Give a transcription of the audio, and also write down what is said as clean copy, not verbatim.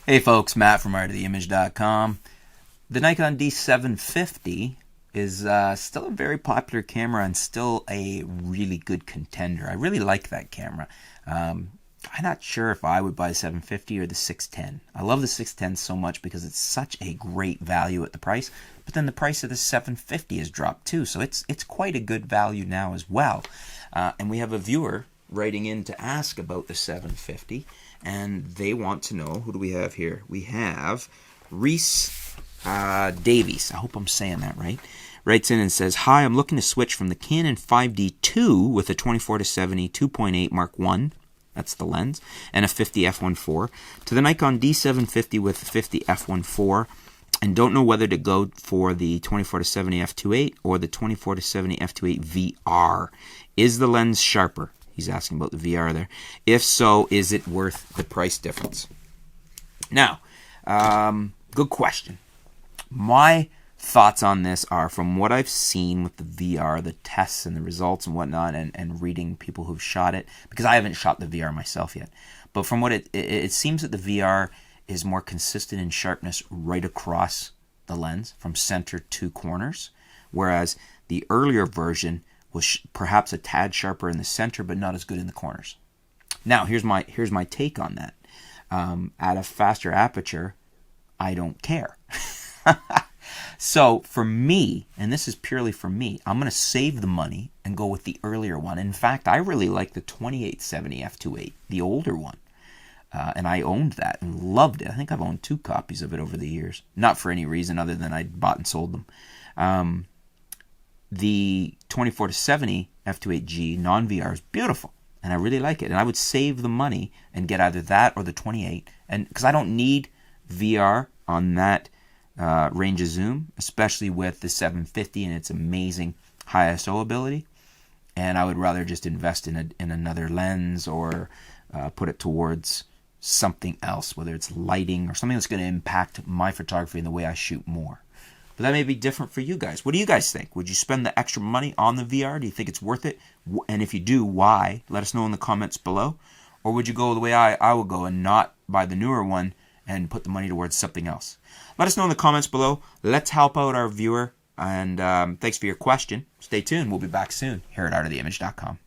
Hey folks, Matt from artoftheimage.com. The Nikon D750 is still a very popular camera and still a really good contender. I really like that camera. I'm not sure if I would buy the 750 or the 610. I love the 610 so much because it's such a great value at the price, but then the price of the 750 has dropped too, so it's quite a good value now as well. And we have a viewer writing in to ask about the 750, and they want to know, who do we have here? We have Reese Davies. I hope I'm saying that right. Writes in and says, "Hi, I'm looking to switch from the Canon 5D2 with a 24-70 2.8 Mark I, that's the lens, and a 50 f1.4, to the Nikon D750 with a 50 f1.4, and don't know whether to go for the 24-70 f2.8 or the 24-70 f2.8 VR. Is the lens sharper?" He's asking about the VR there. If so, is it worth the price difference? Now, good question. My thoughts on this are, from what I've seen with the VR, the tests and the results and whatnot, and reading people who've shot it, because I haven't shot the VR myself yet, but from what it seems that the VR is more consistent in sharpness right across the lens, from center to corners, whereas the earlier version was perhaps a tad sharper in the center, but not as good in the corners. Now, here's my take on that. At a faster aperture, I don't care. So for me, and this is purely for me, I'm going to save the money and go with the earlier one. In fact, I really like the 2870 f2.8, the older one. And I owned that and loved it. I think I've owned 2 copies of it over the years. Not for any reason other than I bought and sold them. The 24-70 f2.8G non-VR is beautiful, and I really like it. And I would save the money and get either that or the 28, and because I don't need VR on that range of zoom, especially with the 750 and its amazing high ISO ability. And I would rather just invest in another lens or put it towards something else, whether it's lighting or something that's going to impact my photography and the way I shoot more. But that may be different for you guys. What do you guys think? Would you spend the extra money on the VR? Do you think it's worth it? And if you do, why? Let us know in the comments below. Or would you go the way I would go and not buy the newer one and put the money towards something else? Let us know in the comments below. Let's help out our viewer. And thanks for your question. Stay tuned. We'll be back soon here at artoftheimage.com.